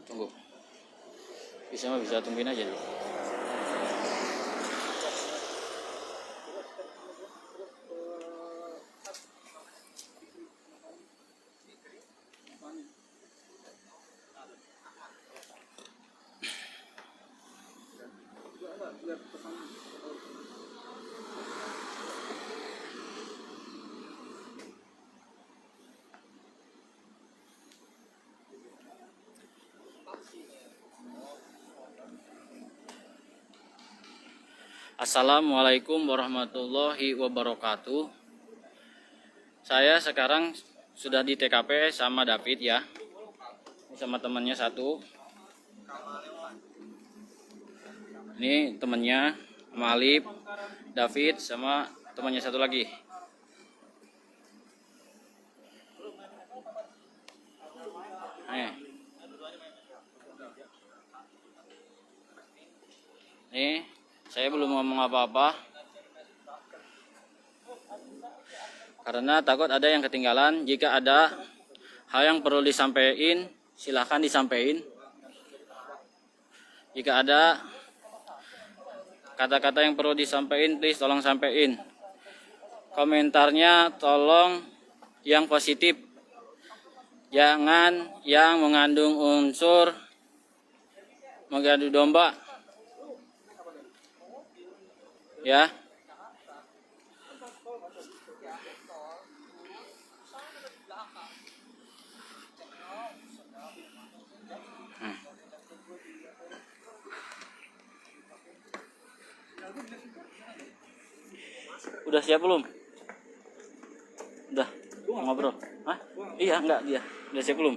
Tunggu. Bisa tungguin aja dulu. Assalamualaikum warahmatullahi wabarakatuh. Saya sekarang sudah di TKP sama David ya. Sama temannya satu. Ini temannya sama Alif, David sama temannya satu lagi. Nih, saya belum ngomong apa-apa karena takut ada yang ketinggalan. Jika ada hal yang perlu disampaikan, silahkan disampaikan. Jika ada kata-kata yang perlu disampaikan, please tolong sampaikan. Komentarnya tolong yang positif, jangan yang mengandung unsur mengadu domba ya. Udah siap belum? Udah ngobrol? Hah? Iya enggak dia. Udah siap belum?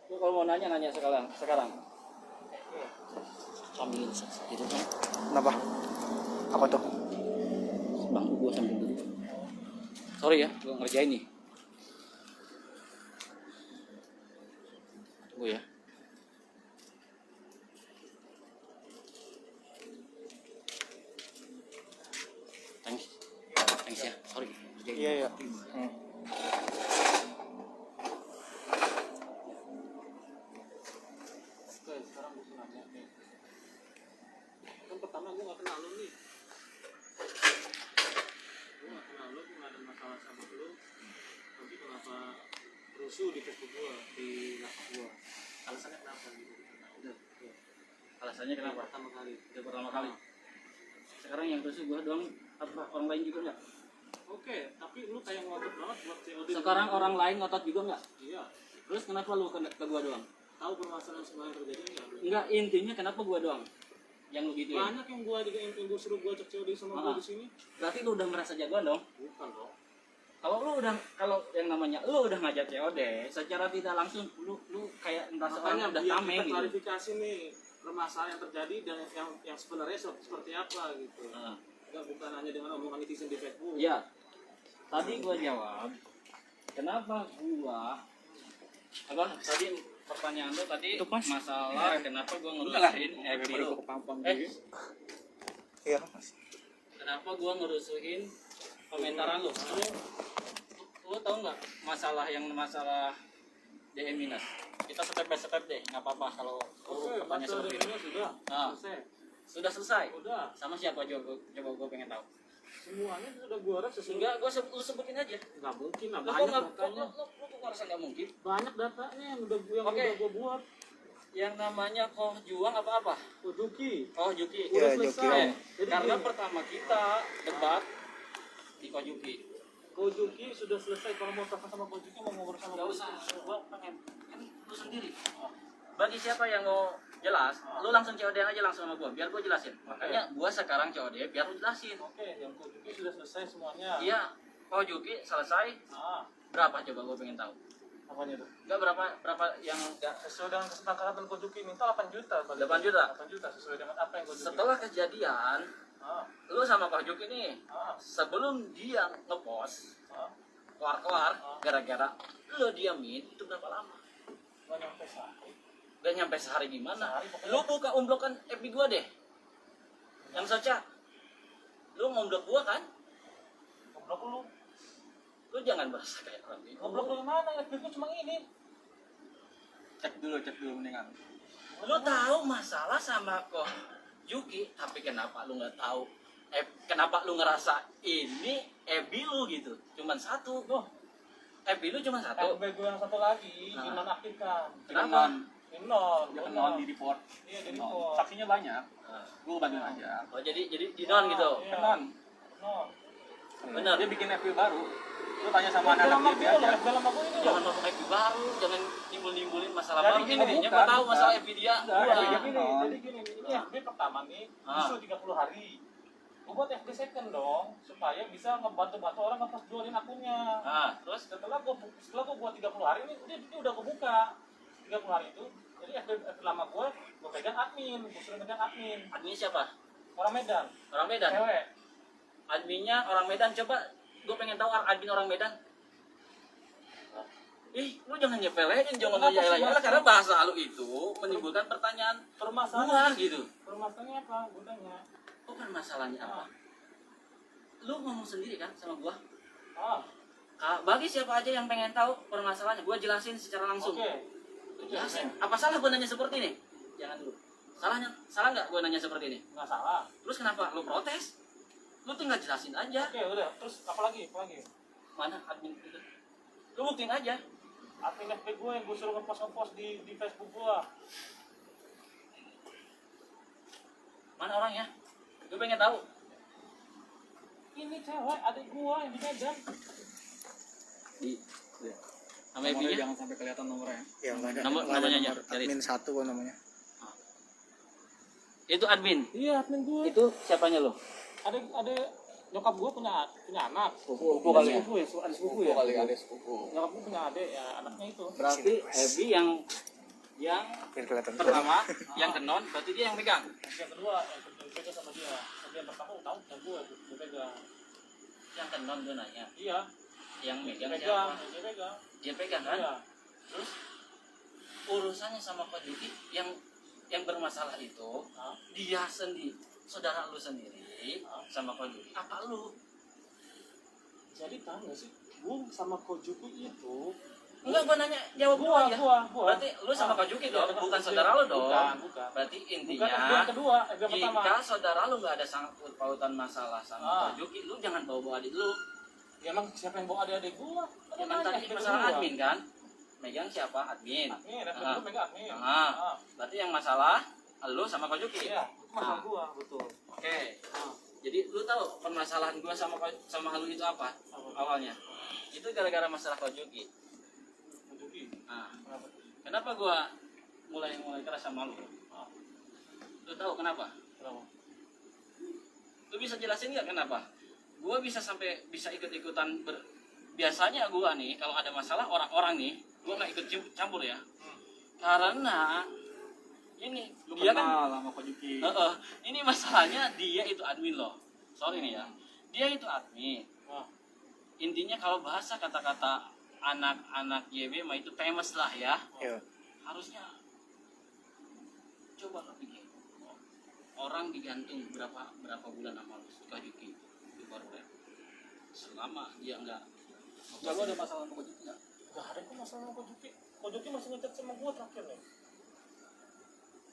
Lu kalau mau nanya sekarang. Sambil gitu kan? Kenapa? Apa tuh? Bangku gua sambil dulu. Sorry ya, gua ngerjain nih. Tunggu ya. Thanks ya. Sorry. Iya. Oke, sekarang gue nanya nih. Kan pertama gue gak kenal lu nih. Gue gak kenal lu, gue gak ada masalah sama lu. Tapi kenapa rusuh di Facebook gue, di lapak gue? Alasannya kenapa gitu? Udah. Alasannya kenapa? Pertama kali. Sekarang yang rusuh gua doang, apa orang lain juga enggak? Oke, tapi lu kayak ngotot banget buat COD. Sekarang orang lain ngotot juga enggak? Iya. Terus kenapa lu ke gua doang? Tahu permasalahan semua yang terjadi enggak? Enggak, intinya kenapa gua doang yang lu gituin? Banyak yang gue suruh gue cek COD sama gue di sini. Berarti lu udah merasa jagoan dong? Bukan dong. Kalau yang namanya lu udah ngajak COD, secara tidak langsung lu kayak entah seorang udah biar tameng kita gitu. klarifikasi nih permasalahan yang terjadi dan yang sebenarnya seperti apa gitu. Enggak, bukan hanya dengan omongan netizen di Facebook. Iya. Tadi gua jawab, kenapa gua tadi pertanyaan lu tadi masalah kenapa gua ngerusuhin video. Iya. Kenapa gua ngerusuhin komentaran lu? Lu tahu nggak masalah DM minus? Kita step by step deh, nggak apa-apa kalau pertanyaan seperti itu. Sudah selesai. Udah. Sama siapa coba gua pengen tahu. Semuanya sudah gue rasa. Enggak, lu sebutin aja. Nggak mungkin lah, Lu banyak datanya. Lu ngerasa nggak mungkin? Banyak datanya yang udah gue buat. Yang namanya Koh Juang apa? Juki. Oh, Juki. Udah Iya, Juki. selesai. Jadi Karena gini, pertama kita debat di Koh Juki. Kojuki sudah selesai. Kalau mau telepon sama Kojuki, mau ngobrol sama Gak usah, Kojuki. gua pengen kan lu sendiri. Bagi siapa yang mau jelas, lu langsung COD aja langsung sama gua, biar gua jelasin. Makanya gua sekarang COD biar lu jelasin. Oke, yang Kojuki sudah selesai semuanya. Iya, Koh Juki selesai. Berapa coba gua pengen tahu? Apanya tuh? Enggak berapa yang enggak Sesuai dengan kesepakatan Kojuki minta 8 juta. 8 juta. 8 juta sesuai dengan apa yang Kojuki. Setelah kejadian, lu sama Koh Juki nih, sebelum dia ngepost keluar gara-gara lu diamin, itu berapa lama? Gak nyampe sehari gimana? Lu buka umblokan FB gua deh. Yang Soca. mau blok gua kan? Goblok lu. Lu jangan bahasa kayak orang bego. Goblok lu mana? FB gua cuma ini. Cek dulu mendingan. Lu tahu masalah sama kok Yuki, tapi kenapa lu nggak tahu? Kenapa lu ngerasa ini Ebi lu gitu? Cuman satu. Tuh, Ebi lu cuma satu. FB gua yang satu lagi Nah. dinonaktifkan. Kenapa? Non, Dia kan di report. Iya, di report. Saksinya banyak. Nah. Gue bantuin aja. Oh jadi di non gitu. Iya. Kenon. Non. Bener. Dia bikin FB baru. Lu tanya sama Dalam anak-anak dia aja. dalam aku ini loh. Jangan masuk Ebi baru, jangan nimbulin masalah Jadi baru. gini, Intinya bukan, gua tahu bukan. masalah Ebi dia. Enggak, Gua. FB dia Jadi gini, ini FB pertama nih, Ah. justru 30 hari. Gue buat FB second dong, supaya bisa ngebantu-bantu orang ngepost jualin akunnya. Nah, terus Setelah gue buat 30 hari ini udah gue buka 30 hari itu. Jadi FB lama gue pegang admin, gue suruh pegang admin. adminnya siapa? Orang Medan, Orang Medan. cewek. Adminnya orang Medan, coba gue pengen tahu admin orang Medan. Lu jangan nyepelein, jangan Kenapa sih, ngeyel-yel Mas? karena bahasa lu itu menimbulkan pertanyaan Permasalahan gua gitu. Permasalahannya apa? Gue tanya. Oh kan masalahnya apa? Lu ngomong sendiri kan sama gua. Ah, Bagi siapa aja yang pengen tahu permasalahannya, gua jelasin secara langsung. oke. Jelasin. Apa salah gua nanya seperti ini? Jangan dulu. Salah nggak gua nanya seperti ini? Nggak salah. Terus kenapa lu protes? Lu tinggal jelasin aja. Oke, udah. Terus apa lagi? Mana admin itu? Lu buktiin aja. Admin FB gue yang gue suruh ngepost di Facebook gue. Mana orangnya? Gue pengen tahu. Ini cewek adik gue yang di Medan. Nama ibunya? Jangan sampai kelihatan nomornya. Ya nggak ada. Nomor- nggak ada namanya nomor. aja, cari. Admin 1 kok namanya. Itu admin. Iya, admin gue. Itu siapanya lo? Ada nyokap gue punya anak. Sepupu Ada kali ya. sepupu ya, ada sepupu ya. Ada sepupu. Nyokap gue punya adik ya, anaknya itu. Berarti Ebi yang Biar kelihatan. pertama, yang kenon, berarti dia yang pegang. Yang kedua yang dipegang sama dia. Yang pertama tahu kan gue pegang. Yang kenon gue nanya. Iya, Yang megang pegang, siapa? dia pegang. Dia pegang kan? Iya. Terus urusannya sama Pak Juki yang bermasalah itu Hah? dia sendiri, saudara lu sendiri sama Pak Juki. Apa lu? Jadi tahu nggak sih, gue sama Kojuki itu. Enggak, gua nanya, jawab dulu aja. Gua. Berarti lu sama Pak Juki dong, bukan saudara lu dong. Bukan. Berarti Bukan intinya yang kedua, yang pertama. jika saudara lu nggak ada sangkut pautan masalah sama Ah. Pak Juki, lu jangan bawa adik lu. Ya, emang siapa yang bawa adik-adik gua? Ya kan tadi masalah admin kan? Megang siapa? Admin. Admin, Ah. gua megang admin. Ah. Berarti yang masalah lu sama Pak Juki. Iya, itu masalah Ah. gua, betul. Oke. Jadi lu tahu permasalahan gua sama lu itu apa? Awalnya. Itu gara-gara masalah Pak Juki. Kojuki. Nah, Kenapa? kenapa gua mulai keras sama lu? Ah, Lu tahu kenapa? kenapa? Lu bisa jelasin nggak kenapa? Gua bisa sampai bisa ikut-ikutan biasanya gua nih kalau ada masalah orang-orang nih, gua nggak ikut campur ya. Karena ini Lu dia kan kenal sama Pak Juki. ini masalahnya dia itu admin loh. Sorry nih ya. Dia itu admin. Ah, Intinya kalau bahasa kata-kata anak-anak YB mah itu famous lah ya. Iya. Harusnya coba lo pikir. Orang digantung berapa bulan sama lu suka Juki itu baru ya. Selama dia enggak Enggak, lu ada masalah sama Pak Juki enggak? nggak ada kok masalah sama Kojuki. Kojuki masih ngechat sama gua terakhir nih.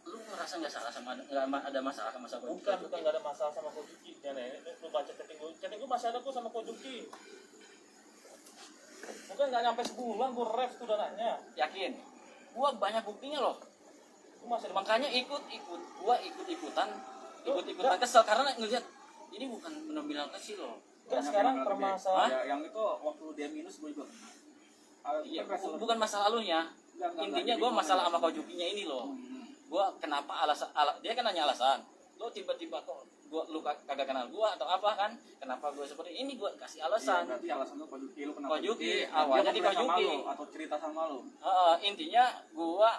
lu ngerasa nggak salah sama nggak ada masalah sama siapa? Bukan nggak ada masalah sama Kojuki. Ya, nih, lu baca chatting gua masih ada kok sama Kojuki. Bukan nggak nyampe sebulan gua ref tuh dananya. Yakin? Gua banyak buktinya loh. Gua masih ada Makanya gua ikut-ikutan Enggak. kesel karena ngelihat ini bukan nominal kecil loh. Enggak, sekarang Banyak permasalahan. Ya, yang itu waktu dia minus gue juga. Iya, bukan masalah lunya. Intinya gua masalah sama Kojukinya ini loh. Gua kenapa dia kan nanya alasan. Lu tiba-tiba kok lu kagak kenal gua atau apa kan? Kenapa gua seperti ini? Gua kasih alasan. Berarti alasan lu Pak Juki, lu kenapa Pak Juki, Dia awalnya di ngobrol Pak sama Juki. lu, atau cerita sama lu. Intinya gua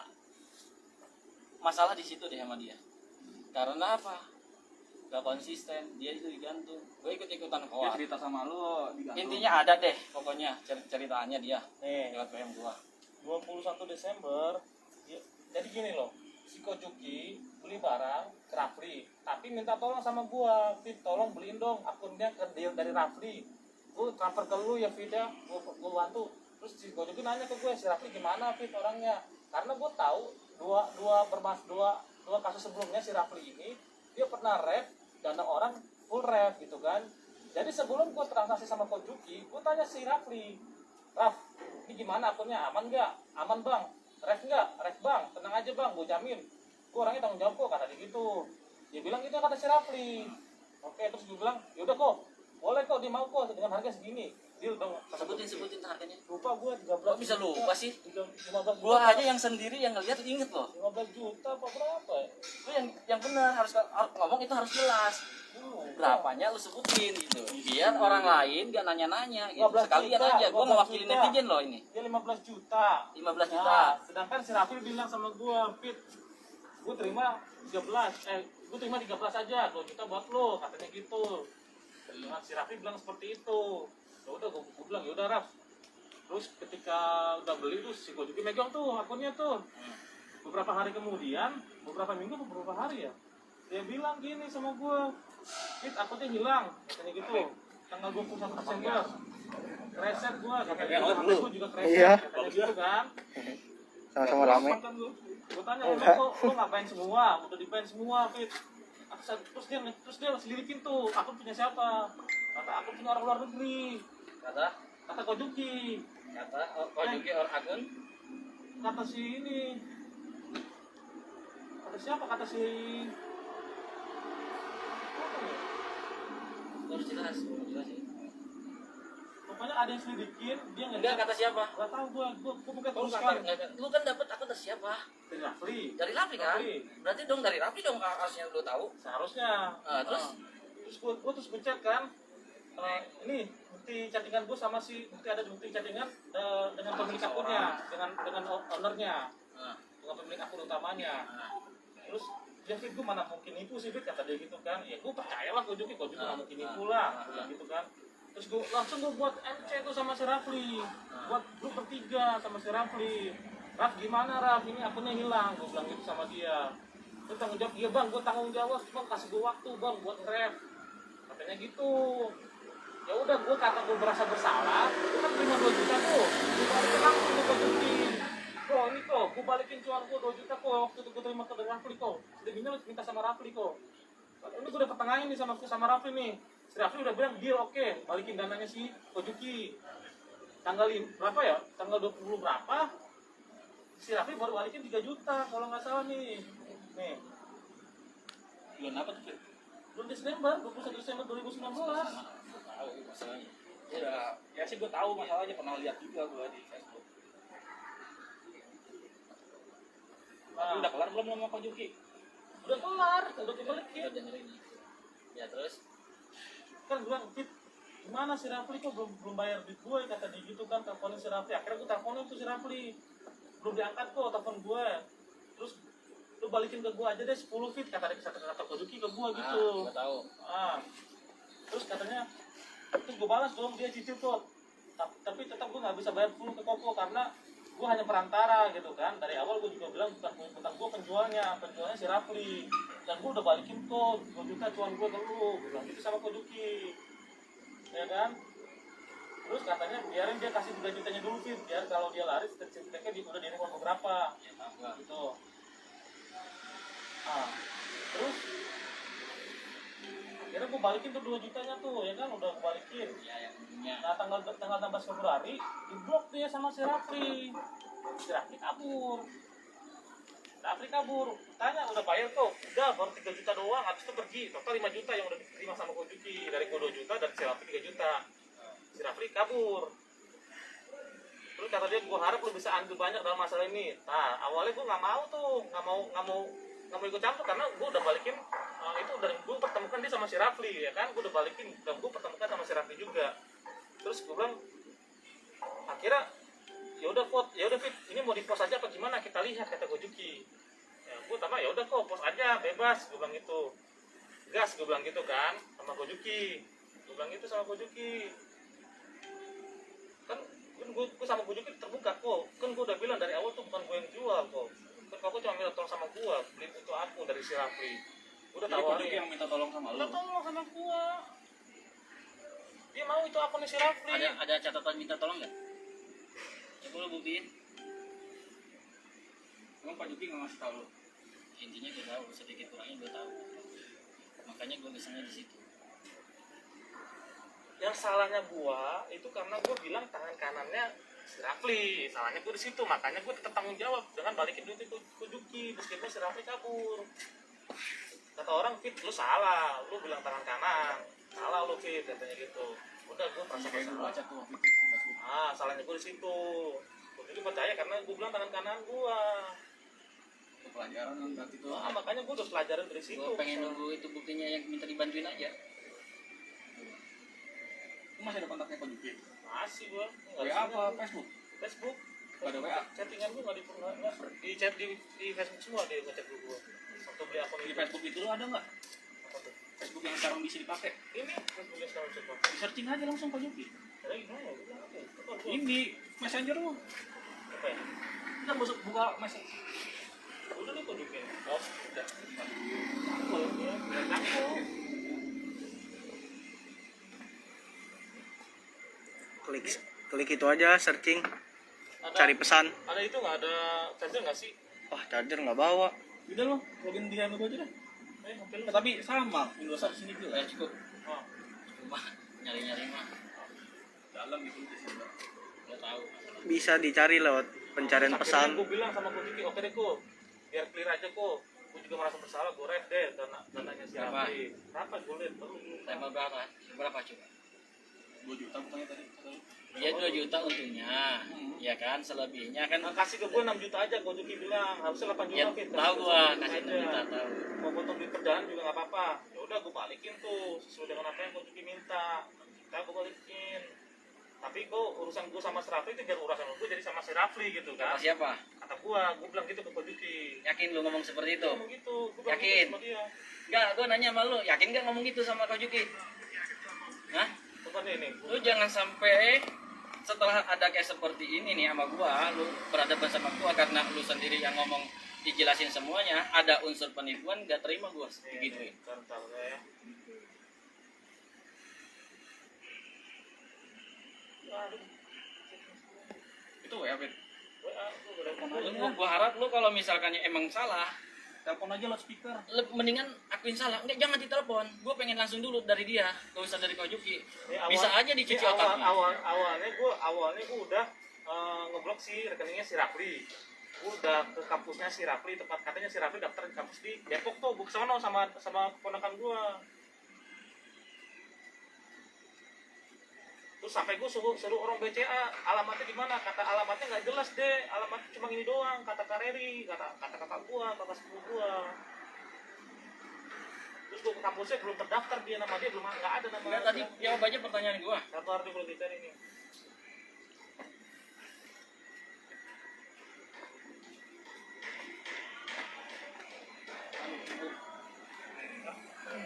masalah di situ deh sama dia. Karena apa? Gak konsisten, dia itu digantung. Gue ikut-ikutan Dia koar. cerita sama lu digantung. Intinya ada deh, pokoknya ceritaannya dia Nih, lewat PM gua. 21 Desember. Jadi gini loh. si Kojuki beli barang ke Rafli, tapi minta tolong sama gua, Fit, tolong beliin dong akunnya ke dia dari Rafli, gua transfer ke lu ya Fit ya, gua bantu. Terus si Kojuki nanya ke gue, si Rafli gimana Fit orangnya, karena gua tahu dua kasus sebelumnya si Rafli ini dia pernah ref dana orang full ref gitu kan. Jadi sebelum gua transaksi sama Kojuki, gua tanya si Rafli, Raf, ini gimana akunnya, aman nggak? Aman bang. Ref nggak? Ref bang, tenang aja bang, gue jamin. Gue orangnya tanggung jawab kok, kata dia gitu. Dia bilang gitu kata si Rafli. Oke, terus gue bilang, yaudah kok, boleh kok, dia mau kok dengan harga segini. Dia dong. Sebutin harganya. Lupa gue 13 Kok bisa lupa sih? 15 juta. Gua aja yang sendiri yang ngeliat inget loh. 15 juta apa berapa ya? Lu yang benar harus ngomong itu harus jelas. Berapanya lu sebutin gitu. Biar orang lain gak nanya-nanya gitu. 15 Sekalian juta, aja. Gua 15 mewakili juta. netizen loh ini. Dia 15 juta. 15 juta. Nah, sedangkan si Rafli bilang sama gue, Fit, gue terima 13 aja, 2 juta buat lo, katanya gitu. Nah, si Rafli bilang seperti itu. Ya udah, gue bilang ya udah Raf. Terus ketika udah beli tuh si Kojuki megang tuh akunnya tuh. Beberapa hari kemudian, beberapa minggu, beberapa hari ya, dia bilang gini sama gue, Fit, akunnya hilang, katanya gitu. Tanggal 21 Desember. Kreset gue, katanya gitu. Gue juga kreset, Iya. katanya gitu kan. Sama-sama rame. Gue tanya, emang kok lo ngapain semua? Udah di-ban semua, Fit. Terus dia selidikin tuh, akun punya siapa? Kata akun punya orang luar negeri. Kata Kojuki. Kojuki orang akun. Kata si ini. Kata siapa? Kata si... Apa ya? Harus jelas sih. Pokoknya ada yang selidikin, dia Enggak, kata siapa? Gak tau gue bukan Lu terus kan, kan. lu kan dapat akun dari siapa? Dari Rafli. Dari Rafli kan? Rafli. Berarti dong dari Rafli dong harusnya lu tahu. Seharusnya. Terus? Terus gue chat kan. Ini bukti chattingan gue sama ada bukti chattingan dengan pemilik akunnya, dengan ownernya, dengan pemilik akun utamanya. Terus dia Fit, gue mana mungkin nipu sih Fit, kata dia gitu kan. Ya gue percayalah gue juga gak mungkin nipu lah, gue bilang gitu kan. Terus gue langsung buat MC tuh sama si Rafli, buat grup bertiga sama si Rafli. Raf gimana Raf, ini akunnya hilang, gue bilang gitu sama dia. Gue tanggung jawab, iya bang, gue tanggung jawab, bang kasih gue waktu bang buat ref, katanya gitu. Ya udah, gue merasa bersalah, gue kan terima 2 juta tuh, gue balikin langsung ke Kojuki. Kok ini kok, gue balikin cuan gue 2 juta kok, waktu itu gue terima ke Rafli kok. Selebihnya lu minta sama Rafli kok. Ini gue udah pertengahin nih sama Rafli nih. Si Rafli udah bilang deal oke, balikin dananya si Kojuki. Tanggal berapa ya? Tanggal 20 berapa? Si Rafli baru balikin 3 juta kalau nggak salah nih. Nih. Bulan apa tuh? Bulan Desember, 21 Desember 2019. Tahu masalahnya. Ya sih gue tahu masalahnya, pernah lihat juga gue di Facebook. Tapi udah kelar belum sama Kojuki? Udah kelar, udah dibalikin. Ya terus? Kan gue bilang, Fit, gimana si Rafli kok belum bayar duit gue, kata dia gitu kan. Teleponin si Rafli, akhirnya gue teleponin tuh si Rafli, belum diangkat kok telepon gue. Terus lu balikin ke gue aja deh 10 Fit, kata Kojuki ke gue gitu. Gak tahu. Terus katanya, terus gue balas dong, dia cicil kok, tapi tetap gue nggak bisa bayar full ke Koko karena gue hanya perantara gitu kan. Dari awal gue juga bilang bukan gue penjualnya si Rafli, dan gue udah balikin kok 2 juta cuan gue ke lu, gue bilang gitu sama Kojuki, ya kan. Terus katanya biarin dia kasih 3 jutanya dulu Fit, biar kalau dia laris ceritanya dia udah direspon beberapa gitu. Terus akhirnya gue balikin tuh 2 jutanya tuh, ya kan, udah gue balikin. Nah tanggal 16 Februari diblok dia sama si Rafli. Si Rafli kabur. Tanya udah bayar kok, udah baru 3 juta doang, habis itu pergi. Total 5 juta yang udah diterima sama Kojuki, dari gue 2 juta dan si Rafli 3 juta. Si Rafli kabur. Terus kata dia, gue harap lu bisa andil banyak dalam masalah ini. Nah awalnya gue nggak mau ikut campur karena gue udah balikin itu, dan gue pertemukan dia sama si Rafli, ya kan. Gue udah balikin dan gue pertemukan sama si Rafli juga. Terus gue bilang, akhirnya ya udah Fit, ini mau di post aja apa gimana, kita lihat, kata Kojuki. Ya gue tambah, ya udah kok post aja bebas, gue bilang gitu. Gas, gue bilang gitu kan sama Kojuki. Gue bilang gitu sama Kojuki. Kan gue sama Kojuki terbuka kok. Kan gue udah bilang dari awal tuh bukan gue yang jual kok. Kan aku cuma minta tolong sama gua beli untuk aku dari si Rafli. Udah Jadi Ko Juki tawarin. yang minta tolong sama Udah lu. tolong sama gua. Dia mau itu akunnya si Rafli. Ada catatan minta tolong nggak? Coba lu buktiin. Emang Pak Juki nggak ngasih tahu lu? Intinya gue tahu, sedikit kurangnya gue tahu. Makanya gue misalnya di situ. Yang salahnya gua itu karena gua bilang tangan kanannya si Rafli. Salahnya gua di situ, makanya gua tetap tanggung jawab dengan balikin duit itu ke Juki meskipun si Rafli kabur. Kata orang, Fit, lu salah, lu bilang tangan kanan, salah lu Fit, katanya gitu. Udah gua merasa Kayak gue bersalah. baca tuh waktu itu. Salahnya gua di situ. Gua jadi percaya karena gua bilang tangan kanan gua. Itu pelajaran kan berarti tuh. Makanya gua udah pelajaran dari situ. Gue pengen nunggu itu buktinya yang minta dibantuin aja. Lu masih ada kontaknya Pak Juki? Masih gua. Nggak WA bisa apa gua. Facebook? Facebook. Nggak ada WA? Chattingan gua nggak di chat di Facebook semua dia ngechat gua. Waktu beli akun Di itu. Facebook itu lu ada nggak? Apa tuh? Facebook yang sekarang bisa dipakai? Ini Facebook yang sekarang coba. Di searching aja langsung Pak Juki. Ada gimana ya? Gua apa ya? Apa gua? Ini Messenger lu. Apa ya? Kita masuk buka Messenger. Udah nih tunjukin. Oh, udah. Cakul ya. Udah cakul. Klik itu aja, searching, cari pesan. Ada itu nggak ada charger nggak sih? Wah, charger nggak bawa. Udah lo, login di Lenovo aja deh. HP lu. Tapi sama, Windows di sini juga. Cukup. Oh. Cuma nyari-nyari mah. Dalam gitu di sini. Lo tahu. Bisa dicari lewat pencarian pesan. Gue bilang sama Ko Juki, oke deh Ko, biar clear aja Ko. Gue juga merasa bersalah, gue ref deh dananya si Berapa? Rafli. Berapa gue lihat perlu. Tema berapa? Berapa coba? 2 juta bukannya tadi. Dia 2 juta untungnya. Ya kan, selebihnya kan Nah, kasih ke gue 6 juta aja, Ko Juki bilang harusnya 8 juta. ya Fit. tahu gua Kasih kasih 6 juta tahu. Mau potong duit perjalanan juga nggak apa-apa. Ya udah gue balikin tuh sesuai dengan apa yang Ko Juki minta. Kita gue balikin. Tapi kok urusan gue sama si Rafli itu biar urusan gue jadi sama si Rafli gitu kan. Sama siapa? Kata gue bilang gitu ke Ko Juki. Yakin lu ngomong seperti itu? Ngomong gitu, gue bilang Yakin? gitu sama dia. Enggak, gua nanya sama lu, yakin gak ngomong gitu sama Ko Juki? Hah? Bukan ini. Lu jangan sampai setelah ada kayak seperti ini nih sama gua, lu berhadapan sama gua karena lu sendiri yang ngomong dijelasin semuanya, ada unsur penipuan, gak terima gua digituin. Bentar ya. Aduh. Itu WA, Fit. WA, gue udah Gua harap lu kalau misalkan emang salah, Telepon aja loudspeaker. mendingan akuin salah. Enggak, jangan ditelepon. Gua pengen langsung dulu dari dia, gak usah dari Ko Juki. Ini Bisa aja dicuci otaknya. awalnya gue udah ngeblok si rekeningnya si Rafli. Gue udah ke kampusnya si Rafli, tempat katanya si Rafli daftar di kampus di Depok tuh. Gue kesana sama keponakan gue. Terus sampai gue suruh orang BCA alamatnya di mana, kata alamatnya nggak jelas deh, alamatnya cuma ini doang, kata Kareri, kata kakak gua, kakak sepupu gua. Terus gue ke kampusnya belum terdaftar dia, nama dia belum nggak ada nama. Enggak, tadi jawab aja pertanyaan gua. Sabar dulu kita ini.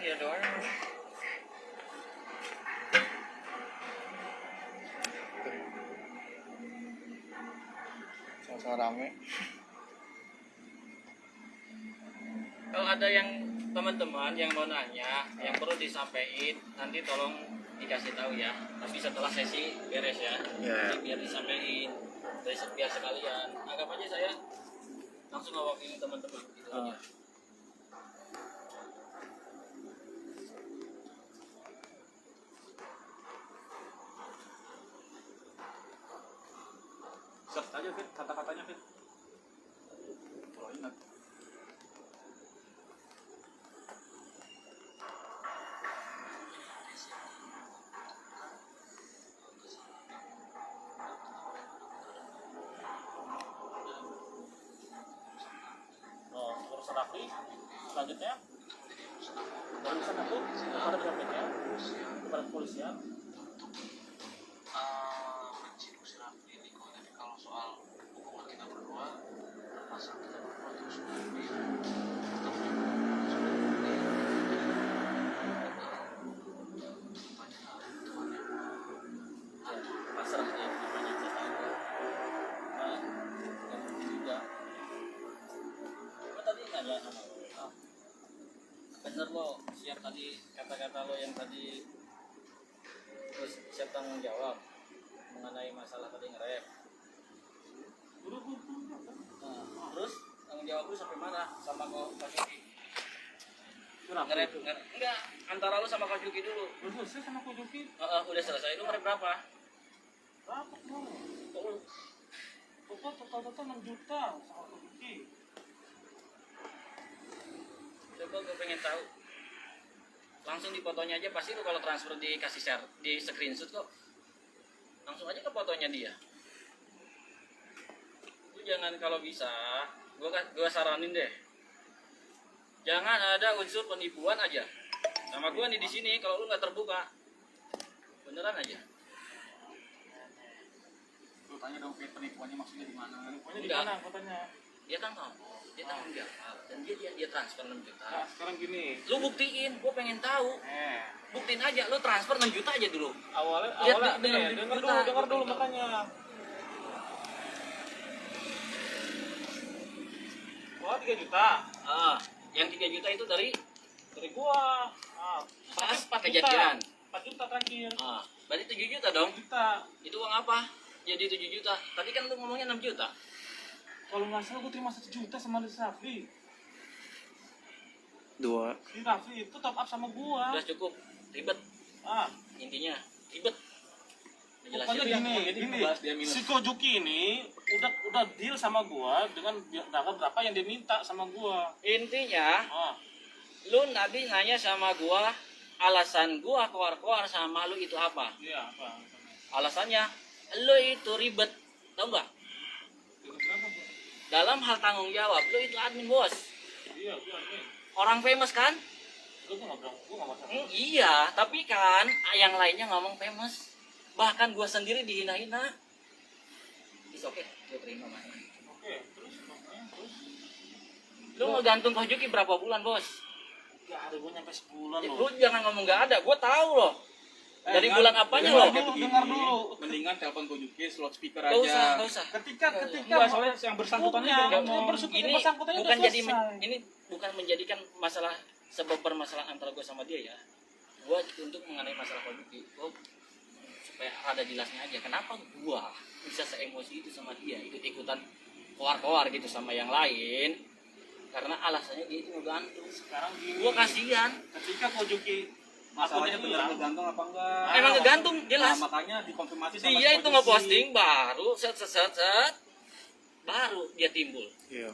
Iya doang. Sama-sama rame. Kalau ada yang teman-teman yang mau nanya, yang perlu disampaikan, nanti tolong dikasih tahu ya. Tapi setelah sesi beres ya, Ya. Nanti biar disampaikan, biar sekalian. Anggap aja saya langsung ngewakilin teman-teman gitu aja. Search aja, Fit. Kata-katanya, Fit. Kalau ingat. Oh, urusan Rafli, selanjutnya urusan aku kepada pihak BCA, kepada kepolisian. Prinsip si Rafli ini kok, tapi kalau soal hubungan kita berdua, pasang kita berdua itu sudah lebih Pasrah ya, namanya saya tahu. Nah, nggak mungkin juga. tadi kata-kata lo yang tadi terus siap tanggung jawab mengenai masalah tadi nge-rap. Nah, terus tanggung jawab lu sampai mana sama Kak Juki? Nge-rap enggak, antara lu sama Kak Juki dulu. Udah selesai sama Kojuki. Udah selesai, lu nge-rap berapa? Berapa bro? Total 6 juta sama Kojuki. Coba gue pengen tahu. Langsung di fotonya aja, pasti lu kalau transfer dikasih share, di screenshot kok. Langsung aja ke fotonya dia. Lu jangan kalau bisa, gua saranin deh. Jangan ada unsur penipuan aja. Sama gua nih di sini kalau lu nggak terbuka. Beneran aja. Lu tanya dong Fit, penipuannya maksudnya di mana? Pokoknya di Enggak. mana kotanya? Dia kan ngomong, dia tanggung jawab dan dia transfer 6 juta. Nah, sekarang gini. Lu buktiin, gua pengen tahu. Buktiin aja, lu transfer 6 juta aja dulu. Awalnya Lihat dengan dengar dulu makanya. Gua 3 juta. Yang 3 juta itu dari Dari gua. pas kejadian. 4 juta terakhir. Berarti 7 juta dong. 4 juta. Itu uang apa? Jadi 7 juta. Tadi kan lu ngomongnya 6 juta. Kalau nggak salah gua terima 1 juta sama si Rafli. 2. Si Rafli itu top up sama gua. Udah cukup. Ribet. Intinya ribet. Pokoknya gini, si Kojuki ini udah deal sama gua dengan berapa yang dia minta sama gua. Intinya lu tadi nanya sama gua, alasan gua keluar sama lu itu apa? Iya, apa? Alasannya lu itu ribet. Tahu nggak? Kenapa, Bu? Dalam hal tanggung jawab, lu itu admin bos. Iya, gua ini. Orang famous kan? Gua nggak bilang, gua nggak masalah. Iya, tapi kan yang lainnya ngomong famous. Bahkan gua sendiri dihina-hina. It's okay, gua terima mas. Oke, terus. Lu ngegantung Kojuki berapa bulan bos? Gak ada, gua nyampe sebulan Ya, loh. lu jangan ngomong nggak ada, gua tahu loh. Dari bulan apanya loh? Dengar dulu. Mendingan telepon Kojuki, slot speaker Gak usah, aja. gak usah. Ketika Enggak, soalnya yang bersangkutannya Punya, udah yang ngomong. bersangkutannya Ini bersangkutannya bukan udah jadi selesai. ini bukan menjadikan masalah sebab permasalahan antara gue sama dia ya. Gue untuk mengenai masalah Kojuki, gue supaya ada jelasnya aja kenapa gue bisa seemosi itu sama dia, ikut-ikutan koar-koar gitu sama yang lain, karena alasannya dia itu ngegantung. Sekarang gini. Gue kasihan. Ketika Kojuki Masalahnya akunnya beneran hilang. ngegantung apa enggak? Emang ngegantung jelas. Nah, makanya dikonfirmasi sama Dia si itu Kojuki. ngeposting baru set baru dia timbul. Iya.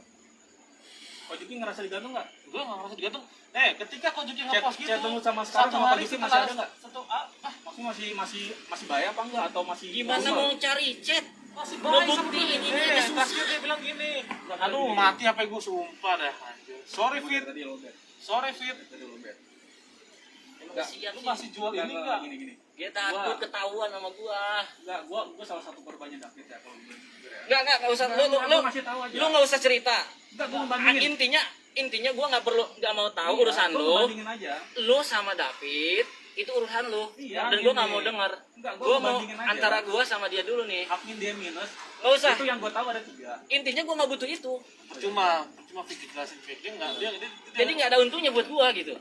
Kojuki ngerasa digantung enggak? Gua nggak ngerasa digantung. Ketika Kojuki Chat ngepost gitu. chat lu sama sekarang satu sama hari Kojuki setelah- masih ada enggak? Maksudnya Masih bayar apa enggak atau masih Gimana normal? mau cari chat? masih Mau baik sama buktiin dia. ini aja susah. Terakhir dia bilang gini. Aduh, mati HP gua sumpah dah. Anjir. Sorry Fit. Tadi lo bet. Sorry Fit. Tadi lo bet. Emang kasihan Lu sih. masih jual ini enggak? Gini. Dia takut ketahuan sama gua. Enggak, gua salah satu korbannya David ya kalau begini. Enggak usah lu masih tahu aja. lu enggak usah cerita. Enggak, gua ngebandingin. Intinya gua enggak mau tahu Iya, urusan gua lu. ngebandingin aja. Lu sama David itu urusan lu. Iya, Dan gua gini. enggak mau dengar. Enggak, gua Gua mau ngebandingin aja. antara gua sama dia dulu nih. Admin dia minus. Enggak usah. Itu yang gua tahu ada 3. Intinya gua enggak butuh itu. Cuma Fit jelasin Fit. Dia enggak dia Jadi enggak ada untungnya buat gua gitu.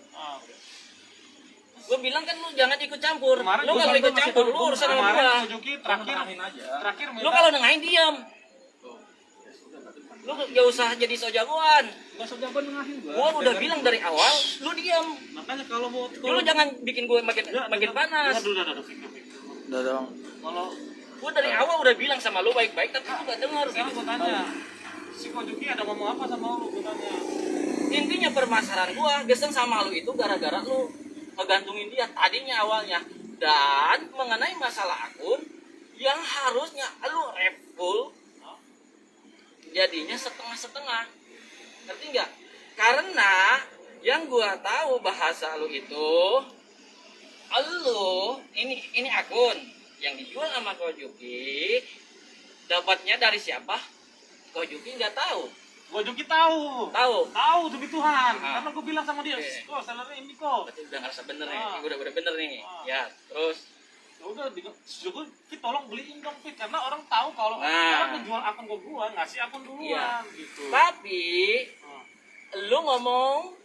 Gua bilang kan lu jangan ikut campur. Kemarin Lu gua kalau ikut masih campur tahu, lu urusan sama kemarin gua. Kojuki Terakhir terakhir aja. terakhir Lu minta kalau nengahin diam. Lu gak usah jadi so jagoan. Enggak usah jagoan nengahin gua. Gua udah bilang dari awal, lu diam. Makanya kalau mau Lu jangan bikin gue makin panas. Udah Fit. Udah dong. Kalau Gue dari awal udah bilang sama lu baik-baik, tapi lu gak denger. sekarang gua tanya, si Kojuki ada ngomong apa sama lu? Gua tanya. Intinya permasalahan gua geseng sama lu itu gara-gara lu ngegantungin dia tadinya awalnya. Dan mengenai masalah akun yang harusnya lu rep full, jadinya setengah-setengah. Ngerti nggak? Karena yang gua tahu bahasa lu itu, lu ini akun yang dijual sama Kojuki, dapatnya dari siapa? Kojuki nggak tahu. Kojuki tahu. Tahu demi Tuhan. Karena gua bilang sama dia, Oke. kok sellernya ini kok. Berarti udah ngerasa bener nih, Ah. udah bener nih. Ah. Ya, terus Ya udah, gue Fit tolong beliin dong Fit karena orang tahu kalau Nah. orang menjual akun ke gua, ngasih akun duluan Iya. gitu. tapi Ah. lu ngomong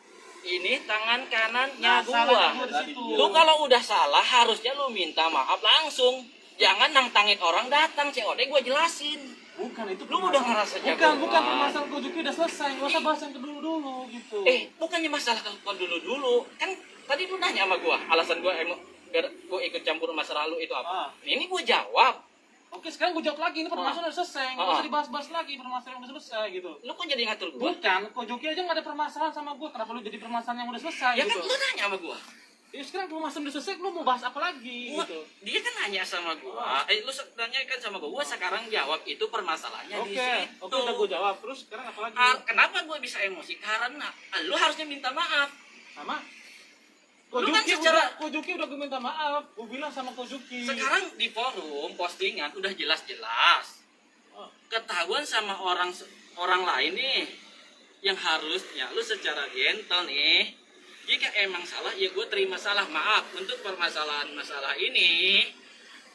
ini tangan kanannya Nah, salahnya gua. gua di situ. Lu kalau udah salah harusnya lu minta maaf langsung. Jangan nantangin orang datang, COD gua jelasin. Bukan itu. Lu udah ngerasa Bukan, jagoan. bukan permasalahan Kojuki udah selesai. Nggak usah bahas yang dulu gitu. Bukannya masalah kau dulu. Kan tadi lu nanya sama gua, alasan gua gua ikut campur masalah lu itu apa? Ini gua jawab. Oke, sekarang gue jawab lagi, ini permasalahan udah selesai, nggak usah dibahas-bahas lagi, permasalahan udah selesai gitu. Lu kok jadi ngatur gua? Bukan, Kojuki aja nggak ada permasalahan sama gue, kenapa lu jadi permasalahan yang udah selesai Ya gitu? kan lu nanya sama gua. Ya sekarang permasalahan udah selesai, lu mau bahas apa lagi gitu? Dia kan nanya sama gua. Lu nanya kan sama gua sekarang jawab itu permasalahannya di Oke, situ. oke udah gue jawab, terus sekarang apa lagi? Kenapa gua bisa emosi? Karena lu harusnya minta maaf. Sama? Lu kan Kojuki udah gue minta maaf, gue bilang sama Kojuki. Sekarang di forum postingan udah jelas-jelas ketahuan sama orang lain nih, yang harusnya lu secara gentle nih, jika emang salah ya gue terima salah, maaf untuk permasalahan masalah ini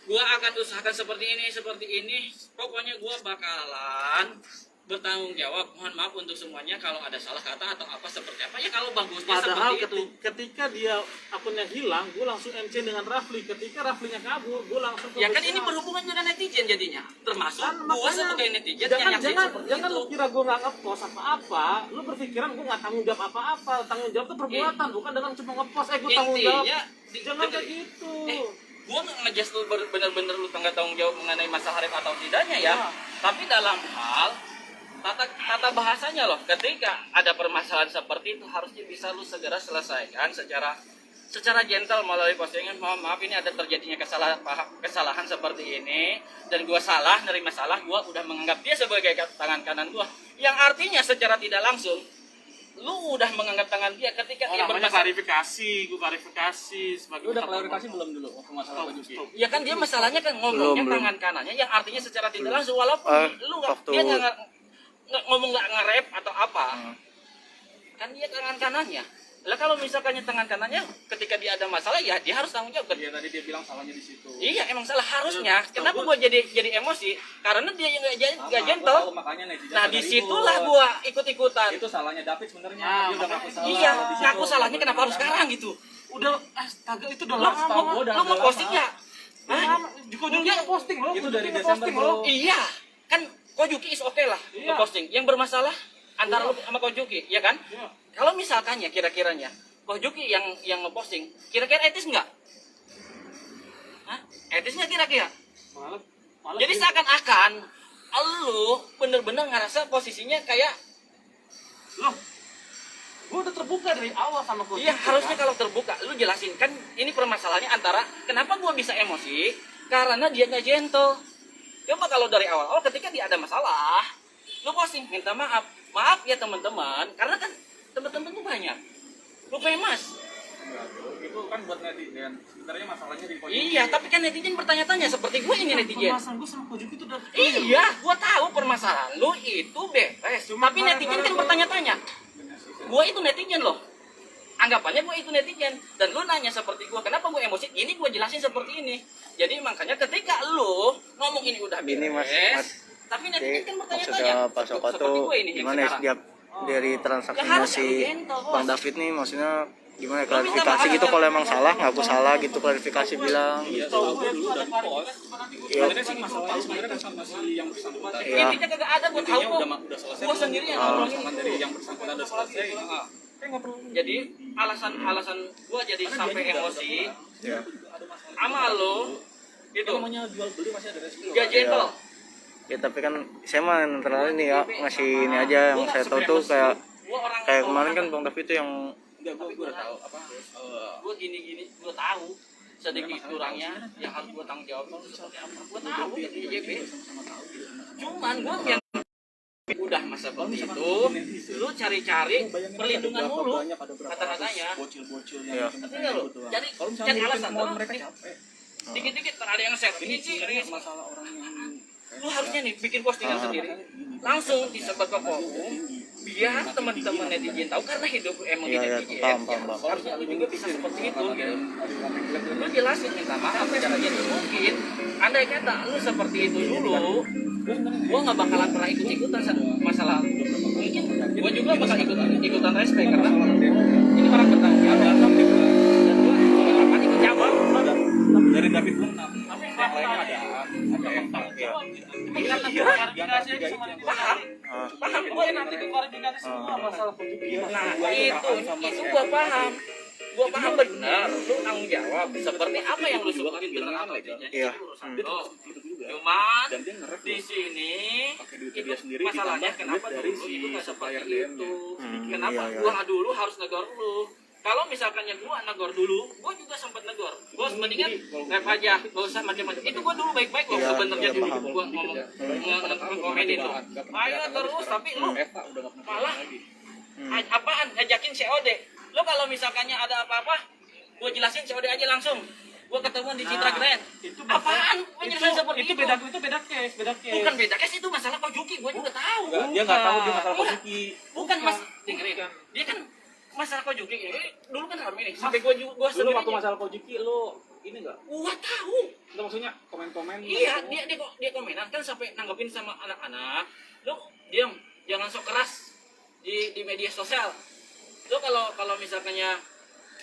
gue akan usahakan seperti ini, pokoknya gue bakalan bertanggung jawab, mohon maaf untuk semuanya kalau ada salah kata atau apa seperti apa ya, kalau bagusnya Padahal seperti itu. ketika dia akunnya hilang, gue langsung MC dengan Rafli. Ketika Raflinya kabur, gue langsung ke Ya kan WA. ini berhubungan dengan netizen jadinya, termasuk Kan, gua makanya, sebagai netizen yang nyaksiin seperti jangan itu. lu kira gue nggak ngepost apa-apa, lu berpikiran gue nggak tanggung jawab apa-apa. Tanggung jawab itu perbuatan, bukan dengan cuma ngepost. Gue tanggung jawab. Intinya, Jangan kayak gitu. Gua nggak ngejudge lu bener-bener lu nggak tanggung jawab mengenai masalah rem atau tidaknya ya. Tapi dalam hal tata bahasanya loh, ketika ada permasalahan seperti itu harusnya bisa lu segera selesaikan secara gentle melalui postingan. Mohon maaf ini ada terjadinya kesalahan seperti ini dan gua salah nerima salah, gua udah menganggap dia sebagai tangan kanan gua, yang artinya secara tidak langsung lu udah menganggap tangan dia ketika dia bermasalah. gue klarifikasi sebagai Lu udah klarifikasi belum dulu waktu masalah Kojuki? Ya kan dia masalahnya kan ngomongnya Belum. tangan kanannya yang artinya secara tidak langsung, walaupun lu dia ngomong nggak nge-rap atau apa, kan dia tangan kanannya. Lah kalau misalkannya tangan kanannya ketika dia ada masalah ya dia harus tanggung jawab. Iya tadi dia bilang salahnya di situ. Iya emang salah harusnya. Kenapa gua jadi emosi? Karena dia yang nggak gentle. Makanya netizen Nah pada disitulah ribut. gua ikut-ikutan. Itu salahnya David sebenarnya. Nah, Dia udah ngaku salah. Iya, di situ. ngaku salahnya kenapa harus sekarang gitu? udah astaga itu udah Lu lama. lu mau posting ya? Hah? Kojuki ngeposting loh. Itu dari Kojuki Desember, ngeposting bro. loh. Iya, kan Kojuki is oke lah Iya. posting. Yang bermasalah antara lu sama Kojuki, ya kan? Iya. Kalau misalkannya kira-kiranya Kojuki yang ngeposting, kira-kira etis nggak? Hah? Etis nggak kira-kira? Malah Jadi seakan-akan lu bener-bener ngerasa posisinya kayak, loh, gue udah terbuka dari awal sama Kojuki. iya harusnya kalau terbuka, lu jelasin kan ini permasalahannya antara kenapa gua bisa emosi karena dia nggak gentle. Coba kalau dari awal, ketika dia ada masalah, lu posting minta maaf ya teman-teman, karena kan teman-teman tuh banyak, lu famous. Enggak, bro. Itu kan buat netizen. Sebenarnya masalahnya di Kojuki. Iya, tapi kan netizen bertanya-tanya seperti gue ini netizen. Permasalahan gue sama Kojuki itu udah Iya, gua tahu permasalahan lu itu beres. Tapi netizen kan bertanya-tanya. Gua itu netizen loh. Anggapannya gua itu netizen dan lu nanya seperti gua, kenapa gua emosi? Ini gua jelasin seperti ini. Jadi makanya ketika lu ngomong ini udah beres, Ini mas tapi netizen kan maksudnya bertanya-tanya. Pak Soko Seperti tuh gua ini yang gimana ya sekarang. setiap dari Ya transaksinya harus si gentle, bos. Bang David nih, maksudnya gimana ya, klarifikasi gitu kalau emang salah ngaku salah gitu, klarifikasi bilang Iya, gitu. tahu gue dulu udah di-post. Iya. Sebenarnya sih masalahnya sebenarnya kan sama si yang bersangkutan. Iya. Intinya kagak ada gua tahu Intinya kok. udah selesai. Gua sendiri yang Ah. ngomongin Sama itu. dari yang bersangkutan udah selesai. Jadi alasan gua jadi sampai emosi Ya. sama lo gitu. Namanya jual beli masih ada resiko. Gak gentle. Ya tapi kan saya mah netral ini ya, ngasih ini aja yang saya tahu tuh kayak kemarin kan Bang David tuh yang Enggak, gue udah tahu apa. Gue gini gue tahu sedikit kurangnya yang harus gue tanggung jawab itu seperti apa. Gue tahu jadi JP. Cuman gue yang udah masa seperti itu, lu cari-cari perlindungan mulu kata-katanya. Bocil-bocilnya. Iya. yang Tapi enggak lu, gitu. jadi Kalau misalnya cari alasan mau lu. mereka capek. Dikit-dikit ada yang share ini sih. Masalah orang yang Lu harusnya nih bikin postingan sendiri, langsung disebar ke forum, biar teman-teman netizen tahu karena hidup emang di Iya, iya, netizen. paham. Harusnya lu juga bisa seperti itu gitu. Lu jelasin minta maaf secara gentle. Mungkin andai kata lu seperti itu dulu, gua nggak bakalan pernah ikut-ikutan masalah. Mungkin gua juga bakal ikutan respect karena ini orang bertanggung jawab dan gua kapan ikut jawab. Dari David pun Tapi yang lainnya ada Eva ya. Tapi kan nanti klarifikasi aja sama nanti Paham? paham gue nanti klarifikasi semua masalah Kojuki. Nah, itu gua paham. Gua paham benar, lu tanggung jawab seperti apa yang lu sebutin bilang apa itu. Jadi Iya. itu urusan lu. Cuman Dan dia nge-rap di sini pakai duit itu dia sendiri masalahnya ditambah kenapa duit dari dulu si itu nggak seperti supplier itu. DM-nya. Kenapa iya. gua dulu harus negor lu? Kalau misalkannya gua negor dulu, gua juga sempat negor. Gua mendingan rap aja, gak usah macam-macam. Itu gua dulu baik-baik loh Iya, sebenarnya iya, dulu paham. gua ngomong komenin tuh. Ayo terus tapi lu Eva udah nggak pernah malah lagi. apaan ngajakin COD. Lu kalau misalkannya ada apa-apa, gua jelasin COD aja langsung. Gua ketemuan di Citra Grand. Itu Apaan? Penyelesaian seperti itu beda case, beda case. Bukan beda case, itu masalah Kojuki, gua juga tahu. Dia nggak tahu dia masalah Bukan. Kojuki. Bukan mas, dengerin. Dia kan masalah Kojuki ini dulu kan rame nih. Sampai gua Dulu sendiri. waktu masalah Kojuki lo ini nggak? Gua tahu. Nggak maksudnya komen-komen. Iya, dia komenan kan sampai nanggepin sama anak-anak. Lu diam, jangan sok keras di media sosial. Lu kalau misalkannya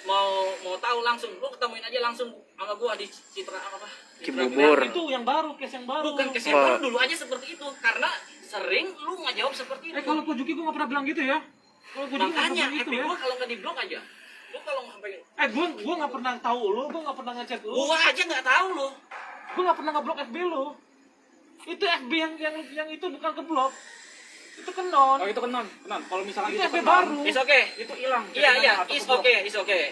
mau tahu langsung, lu ketemuin aja langsung sama gua di Citra apa? Cibubur. Itu yang baru, case yang baru. Bukan case yang baru, dulu aja seperti itu karena sering lu nggak jawab seperti itu. Kalau Kojuki gue nggak pernah bilang gitu ya. Kalau Kojuki nggak Makanya pernah gitu FB ya. gua kalau nggak di blok aja. Lu kalau sampai Gue nggak pernah tahu lu, gue nggak pernah ngechat lu, gua aja nggak tahu lu. gue nggak pernah ngeblok FB lu. Itu FB yang itu bukan keblok, itu kenon. Oh itu kenon. Kalau misalnya Itu itu FB kenon, baru. Is okay. itu hilang. Iya, Atau is keblok. okay.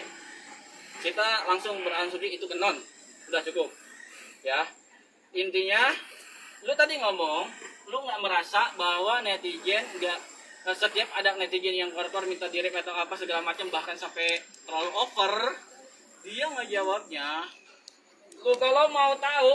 Kita langsung beransur itu kenon. Udah cukup. Ya. Intinya lu tadi ngomong, lu nggak merasa bahwa netizen nggak setiap ada netizen yang keluar minta direct atau apa segala macam bahkan sampai terlalu over, dia nggak jawabnya. Lu kalau mau tahu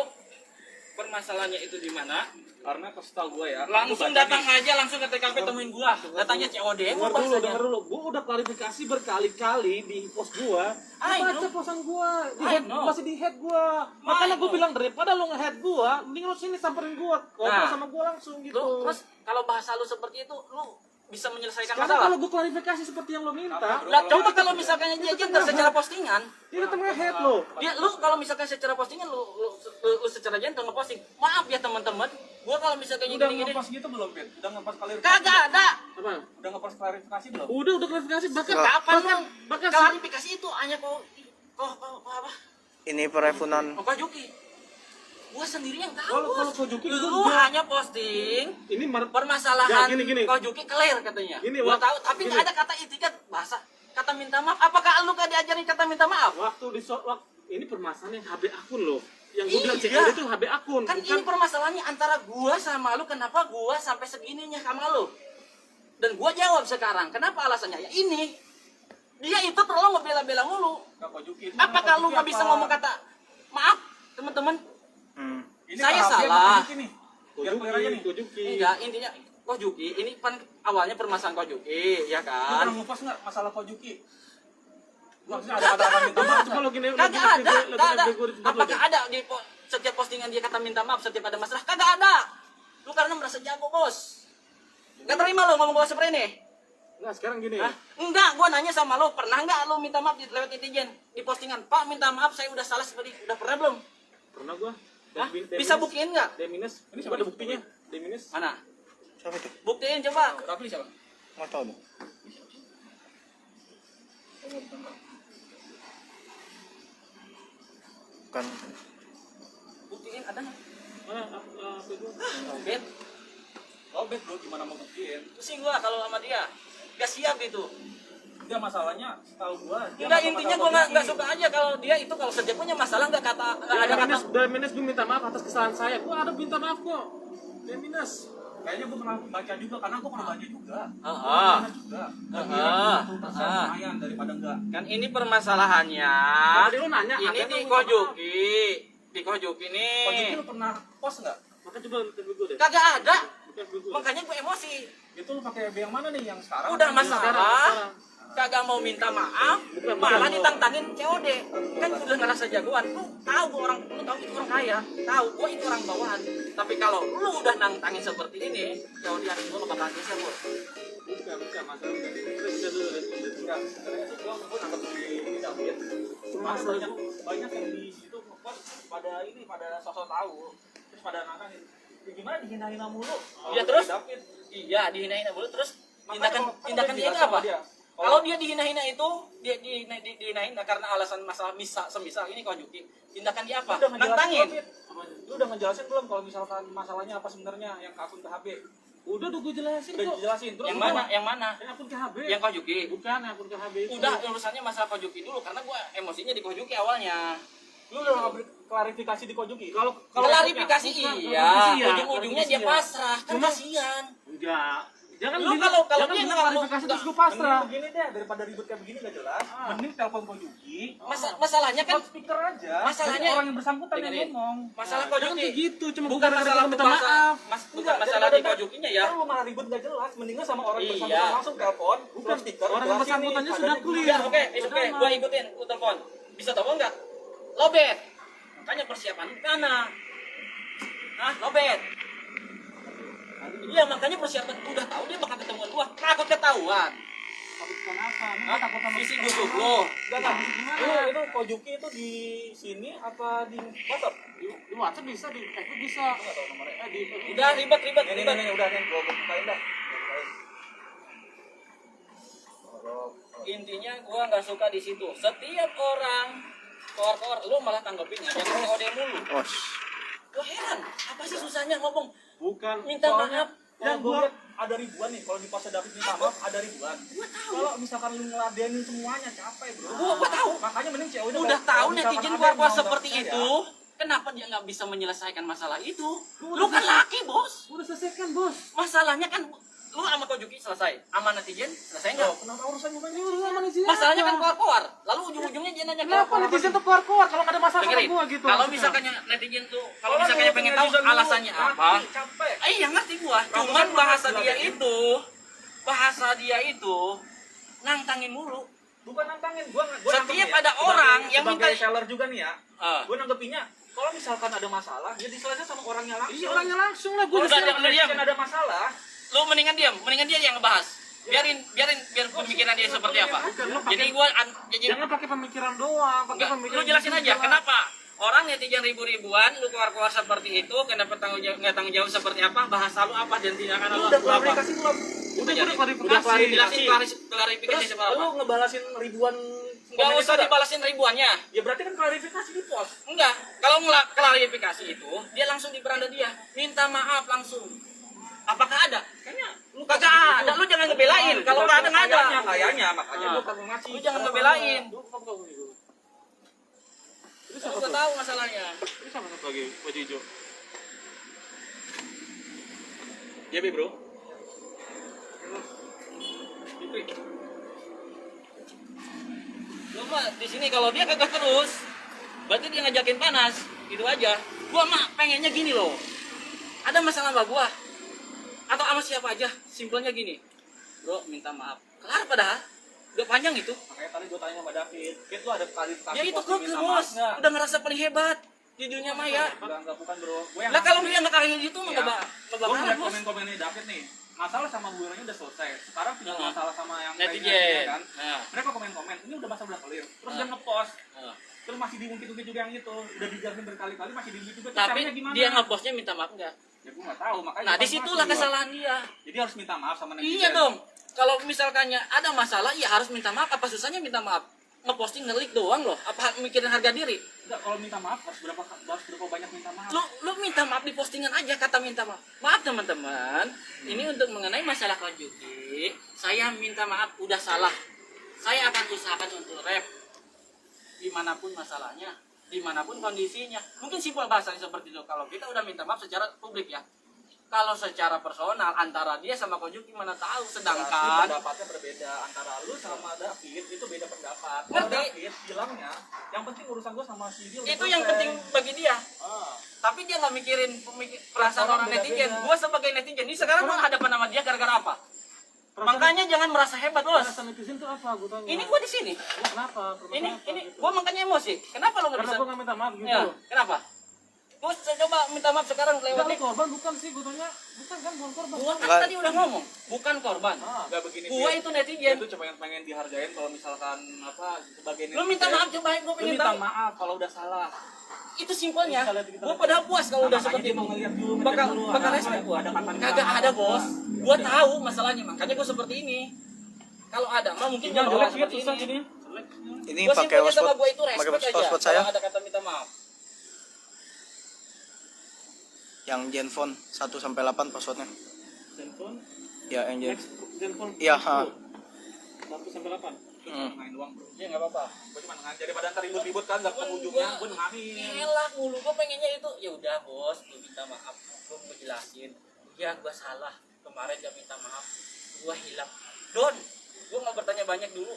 permasalahannya itu di mana, Karena setahu gue ya. langsung datang aja langsung ke TKP temuin gua. Datanya COD, gua bahas aja. Dengar dulu. Gue udah klarifikasi berkali-kali di post gua. I Baca know. posan gua, I know. masih di head gua. Makanya gue know. bilang daripada lu nge-head gua, mending lu sini samperin gua, ngobrol Nah. sama gua langsung gitu. Lu terus kalau bahasa lu seperti itu, lu bisa menyelesaikan Sekarang masalah. kalau gue klarifikasi seperti yang lo minta, Lah coba kalau misalkan dia gender secara postingan, dia tetap nge-head lo. lu kalau misalkan secara postingan lu secara gender ngeposting, maaf ya teman-teman, gua kalau misalkan Udah gini-gini ngepas gitu belum, Ben? Udah ngepas klarifikasi? kagak ada. Apa? Udah ngepas klarifikasi belum? Udah klarifikasi bahkan Kapan lu? bahkan Klarifikasi itu hanya kok apa? Ini perefunan. Kok Juki. Gua sendiri yang tahu. Kalau Bos. Kojuki lu hanya posting ini permasalahan Ya, gini. Kojuki clear katanya. Gini, Gua Wak. tahu, tapi Gini. nggak ada kata etikat bahasa kata minta maaf. Apakah lu gak diajarin kata minta maaf? waktu ini permasalahan yang HB akun lo. Yang gue bilang Iya. COD itu HB akun. Kan bukan ini permasalahannya antara gua sama lu, kenapa gua sampai segininya sama lu? Dan gua jawab sekarang, kenapa alasannya? Ya ini. Dia itu terlalu ngebela-bela mulu. Nggak Kojuki itu. Apakah lu gak bisa ngomong kata maaf, teman-teman? Ini Saya Kak Habib salah. apa Kojuki nih? Biar clear aja nih. Kojuki. Enggak, intinya Kojuki ini kan awalnya permasalahan Kojuki, ya Lu kan? pernah ngepas nggak masalah Kojuki? Maksudnya ada kata minta maaf. Coba lo gini, Kagak ada, kagak ada. Apakah ada di setiap postingan dia kata minta maaf setiap ada masalah? Kagak ada. Lu karena merasa jago, Bos. Gak terima lu ngomong gua seperti ini. Nah, sekarang gini. Hah? Enggak, gua nanya sama lu, pernah enggak lu minta maaf lewat netizen di postingan? Pak, minta maaf saya udah salah seperti udah pernah belum? Pernah gua. Hah? Bisa buktiin enggak? D-. Ini Coba ada siapa? buktinya. D-. Mana? Siapa itu? Buktiin coba. Rafli siapa? Nggak tahu dong. Kan Buktiin ada enggak? Mana? Apa itu? Bet, Robet bro, gimana mau buktiin? pusing gua kalau sama dia. Gak siap itu. Enggak masalahnya, setahu gua. dia Enggak, nggak intinya masalah gua Kojuki. nggak suka aja kalau dia itu kalau setiap punya masalah nggak ada kata. D-, gue minta maaf atas kesalahan saya. Gua ada minta maaf kok. D-. Kayaknya gua pernah baca juga, karena gua pernah baca juga. Heeh. Pernah juga. Heeh. Lumayan daripada enggak. Kan ini permasalahannya. Tadi lu nanya, Ini ada di yang Kojuki. Di Kojuki Kojuki nih. lu pernah post nggak? Maka coba lu telepon gue deh. Kagak ada. Telepon gue. Makanya gue emosi. Itu lu pakai FB yang mana nih? Yang sekarang? Udah atau yang masalah. sekarang. Kagak mau minta maaf, malah ditantangin COD. Kan udah ngerasa jagoan. Lu tahu gua orang, lu tahu itu orang kaya, tahu gua itu orang bawahan. Tapi kalau lu udah nantangin seperti ini, COD yang gua bakal geser, Bos. Bukan masalah. Kita dulu. ya sebenarnya sih gue nangkep di David. Cuma banyak yang di situ ngepost pada sosok tahu, terus pada nantangin. Ya gimana dihina-hina mulu? Iya, terus? David. Iya, dihina-hina dulu terus Makanya tindakan dia itu jelasin apa? sama dia. Kalau dia dihina-hina itu, dia dihinain karena alasan masalah semisal ini kau Juki. Tindakan dia apa? Lu udah ngejelasin Nantangin. belum, Fit? Lu udah ngejelasin belum kalau misalkan masalahnya apa sebenarnya yang ke akun KHB? Udah gue jelasin Udah kok. dijelasin. Terus Yang lu mana? apa? Yang mana? Yang akun KHB. Yang kau Juki. Bukan yang akun KHB itu. Udah urusannya masalah kau Juki dulu karena gua emosinya di kau Juki awalnya. Lu udah ngambil klarifikasi di Kojuki. Kalau Klarifikasi bukan, iya, klarifikasi iya, ujung-ujungnya dia klarifikasi pasrah. Kan Cuma- kasihan. Enggak. Jangan Lu kalau jangan dia bilang nggak mau- klarifikasi terus gue Mending pasrah. begini deh, daripada ribut kayak begini gak jelas. Mending telepon Kojuki. Masalahnya kan Speaker aja. Masalahnya- Jadi orang yang bersangkutan yang dengerin. ngomong. masalah Nah, kau jangan Juki. kayak gitu, cuma Bukan masalah minta maaf. bukan masalah di kau Jukinya ya. Kalau lu malah ribut gak jelas, mendingan sama orang Iya. bersangkutan langsung telepon, Bukan, speaker. orang jelasin bersangkutannya nih, sudah adanya clear. Ya, oke, gua ikutin telepon. Bisa telepon enggak? Lobet. Makanya persiapan di mana? Hah, lobet. Iya, makanya persiapan udah tahu dia bakal ketemuan gua. Takut ketahuan. Takut kenapa? Hah? Takut sama Visi busuk lo. Enggak. Itu Kojuki itu di sini apa di WhatsApp? di WhatsApp bisa, di Facebook bisa. Enggak tahu nomornya. Udah ribet. Ini udah nih, gua bukain dah. Intinya gua nggak suka di situ. Setiap orang koar-koar lu malah tanggepinnya jangan COD mulu. Os. Gua heran, apa sih susahnya ngomong Bukan. minta Soalnya, maaf? yang Yang gue gua- lihat ada ribuan nih, kalau di pas David minta maaf ada ribuan. Kalau misalkan lu ngeladenin semuanya capek bro. Gua tahu. Makanya mending cewek Udah tahu netizen gua seperti itu. Kenapa dia nggak bisa menyelesaikan masalah itu? Lu kan laki, Bos. Udah selesaikan, Bos. Masalahnya kan lu sama Kojuki selesai, sama netizen selesai nggak? Kenapa urusan bukan Ini urusan sama netizen. Masalahnya kan apa? keluar-keluar. Lalu ujung-ujungnya dia nanya Kenapa netizen tuh keluar-keluar kalau nggak ada masalah sama Dengerin, gua gitu? kalau maksudnya? misalkan netizen tuh, kalau misalkan pengen tahu alasannya apa, Capek. iya ngerti gua. Cuman bahasa dia itu nantangin mulu. Bukan nantangin, gua Setiap nanggepin ya, ada orang yang sebagai minta- seller juga nih ya. Ah. Gue nanggepinnya kalau misalkan ada masalah, ya diselesaikan sama orangnya langsung. Iya, orangnya langsung lah. Gua Udah, udah udah, diam. Ada masalah. Lu mendingan dia yang ngebahas. Biar pemikiran dia seperti apa. Jadi gua jangan pakai pemikiran doang, pakai enggak, pemikiran. lu jelasin aja juga. kenapa orang netizen ribu-ribuan lu keluar-keluar seperti itu, kenapa nggak tanggung jawab seperti apa, bahasa lu apa dan tindakan Lu lu udah apa. klarifikasi belum? Udah Jadi, klarifikasi. jelasin klarifikasi Terus seperti apa. lu ngebalasin ribuan Enggak komen usah itu dibalasin ribuannya. Ya berarti kan klarifikasi di post. Enggak, kalau klarifikasi itu dia langsung di beranda dia, minta maaf langsung. Apakah ada? Kayaknya lu kagak ada, lu jangan ngebelain. Kalau nggak ada nggak ada. Kayaknya makanya Ah. lu konfirmasi. Lu jangan ngebelain. Itu Lu siapa udah tuh? tahu masalahnya. Itu siapa satu lagi baju hijau? Ya, Bro. Lu mah di sini kalau dia kagak terus, berarti dia ngajakin panas, gitu aja. Gua mah pengennya gini loh. Ada masalah sama gua atau sama siapa aja, simpelnya gini. Bro, minta maaf. Kelar padahal. Udah panjang itu. Makanya tadi gue tanya sama David, Fit lu ada klarifikasi. Ya itu posting keke, minta Bos. maaf nggak? Udah ngerasa paling hebat di dunia maya. Enggak bukan bro. Gue yang Lah kalau dia nggak kayak gitu mah Iya. nggak gue bakalan, ngeliat Bos. komen-komennya David nih. Masalah sama Bu Iranya udah selesai. Sekarang tinggal Nah. masalah sama yang Netizen. lainnya, kan. Nah. Mereka komen-komen, ini udah masalah udah clear. Terus Nah. dia ngepost. Nah. Terus masih diungkit-ungkit juga yang itu. Udah dijelasin berkali-kali masih diungkit juga. Terus Tapi caranya gimana? dia ngepostnya minta maaf enggak? Ya gue nggak tahu. Makanya Nah, gua disitulah konfirmasi. kesalahan dia. Jadi harus minta maaf sama netizen. Iya dong. Kalau misalkannya ada masalah, ya harus minta maaf. Apa susahnya minta maaf? Ngeposting ngelik doang loh. Apa mikirin harga diri? Enggak, kalau minta maaf harus berapa banyak minta maaf. Lu minta maaf di postingan aja kata minta maaf. Maaf teman-teman. Ini untuk mengenai masalah konjugi. Saya minta maaf udah salah. Saya akan usahakan untuk rep. Dimanapun masalahnya, dimanapun kondisinya. Mungkin simpel bahasanya seperti itu. Kalau kita udah minta maaf secara publik ya. Kalau secara personal antara dia sama Kojuki mana tahu, Berarti sedangkan pendapatnya berbeda antara lu sama David itu beda pendapat. Kalau Ngerti? David bilangnya yang penting urusan gue sama si dia udah itu yang selesai. penting bagi dia. Ah. Tapi dia nggak mikirin perasaan orang Orang netizen. beda-beda. Gua sebagai netizen ini sekarang gua hadapan sama dia gara-gara apa? Makanya jangan merasa hebat, Bos. Perasaan netizen itu apa? Gue tanya. Ini gua di sini. Kenapa? Permasalahan apa Ini gitu? gua makanya emosi. Kenapa lo nggak Karena bisa? gue nggak minta maaf gitu. Ya, kenapa? Gue coba minta maaf sekarang lewat Enggak, lu korban bukan sih, gue tanya. Bukan kan, bukan korban. Gua kan Enggak. tadi udah ngomong, bukan korban. Enggak begini. Gua Fit. itu Dia netizen. tuh cuma yang pengen dihargain kalau misalkan apa sebagai Lu minta maaf coba, gua Lu pengen minta tahu. maaf kalau udah salah. Itu simpelnya. Bisa lihat di kita. Gua padahal puas kalau udah Makanya seperti dia itu. mau ngeliat dulu, Bakal ngecek dulu, bakal ada respect apa, gua. ada kapan minta Kagak maaf. ada, Bos. Gua tahu masalahnya, makanya gua seperti ini. Kalau ada mah mungkin Jangan gua jelek bakal Fit, seperti susah ini. gini. Ini Gua pakai simpelnya sama hotspot, gua itu pakai respect aja. hotspot saya. Kalau ada kata minta maaf. Yang Zenfone 1 sampai 8 passwordnya. Handphone, Ya, yang Gen. next handphone. Iya, ha. 1 sampai 8. Main doang bro. Iya enggak apa-apa. Gue cuma nengahin daripada ntar ribut-ribut kan gak ketemu ujungnya. Gue nengahin. Ngelak mulu, gue pengennya itu. Ya udah bos, gue minta maaf. Gue mau jelasin. Ya gue salah. Kemarin gak minta maaf. Gue hilang. Don, gue nggak bertanya banyak dulu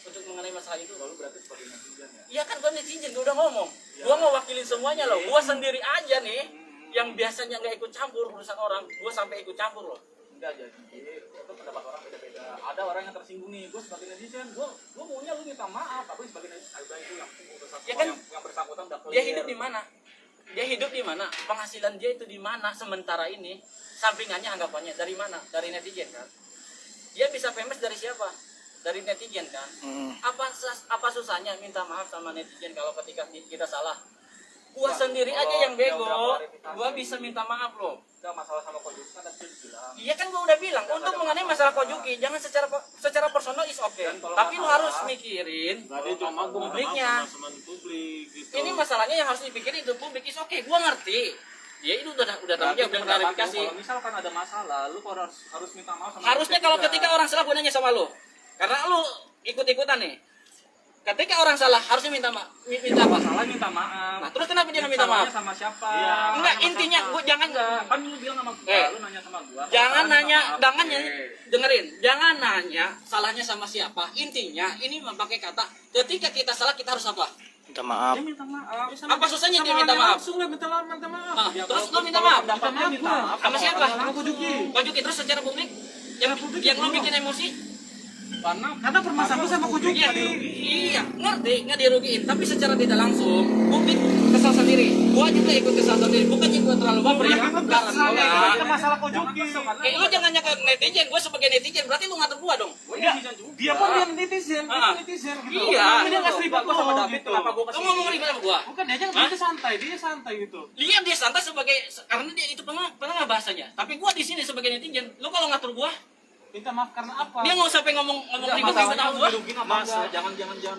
untuk mengenai masalah itu. Lalu berarti sebagai netizen ya. Iya kan gue netizen, gue udah ngomong. Gue mau wakilin semuanya loh. Gue sendiri aja nih, yang biasanya nggak ikut campur urusan orang, gue sampai ikut campur loh. Enggak jadi. Itu pendapat orang beda-beda. Ada orang yang tersinggung nih. Gue sebagai netizen, gue maunya lu minta maaf. Tapi sebagai netizen, ada itu yang bersangkutan, Ya kan, yang bersangkutan udah clear. Dia hidup di mana? Dia hidup di mana? Penghasilan dia itu di mana sementara ini? Sampingannya anggapannya dari mana? Dari netizen kan? Dia bisa famous dari siapa? Dari netizen kan? Apa susahnya minta maaf sama netizen kalau ketika kita salah? Gua sendiri aja yang bego. Gua bisa minta maaf loh. Enggak masalah sama Kojuki kan tadi bilang. Iya kan gua udah bilang untuk mengenai masalah Kojuki jangan secara personal is oke. Tapi lu harus mikirin Berarti cuma gue publiknya. sama di publik gitu. Ini masalahnya yang harus dipikirin itu publik is oke. Gua ngerti. Ya itu udah tahu dia udah klarifikasi. Kalau misalkan ada masalah, lu harus minta maaf sama Harusnya kalau ketika orang salah gue nanya sama lu. Karena lu ikut-ikutan nih. Ketika orang salah harusnya minta apa? salah minta maaf. Nah, terus kenapa dia nggak minta maaf? Salahnya sama siapa? Iya. Enggak, Sama intinya siapa? gua jangan Kan lu bilang sama gua, lu nanya sama gua. jangan Salahnya nanya, minta maaf. jangan Oke. nanya, dengerin. Jangan nanya salahnya sama siapa. Intinya ini memakai kata ketika kita salah kita harus apa? Minta maaf. Dia minta maaf. Apa susahnya dia minta maaf? Langsung lah minta maaf, minta maaf. Nah, terus lu minta maaf. Pendapatnya minta maaf Sama siapa? Sama Kojuki. Kojuki terus secara publik yang lu bikin emosi. Karena permasalahan gue sama Kojuki. Iya, ngerti, nggak dirugiin. Tapi secara tidak langsung, publik kesal sendiri. Gua juga ikut kesal sendiri. Bukannya gua terlalu baper ya. Itu masalah Kojuki. Lu jangan nyangka netizen. Gua sebagai netizen, berarti lu ngatur gua dong. Dia pun dia netizen, dia Ah. netizen gitu. Iya. Tapi dia nggak seribet Gua sama David, gitu. kenapa gua Lu kesini? ngomong ribet sama gua. Bukan dia aja dia santai gitu. Lihat dia santai sebagai karena dia itu pernah bahasanya. Tapi gua di sini sebagai netizen. Lu kalau ngatur gua, Minta maaf karena apa? dia nggak usah sampai ngomong ribet sama Masalahnya gua. dirugiin apa enggak? Jangan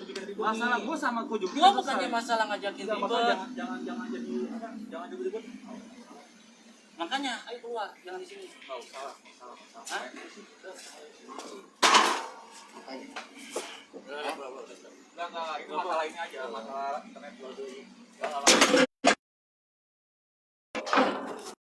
dibikin ribut. Masalah gue sama Kojuki. Gua bukannya masalah ngajakin Enggak, masalah ribet. jangan jadi apa? Jangan ribut-ribut. Makanya, ayo keluar, jangan di sini. Enggak usah. Hah? Enggak, itu masalah ini aja, masalah internet jual beli.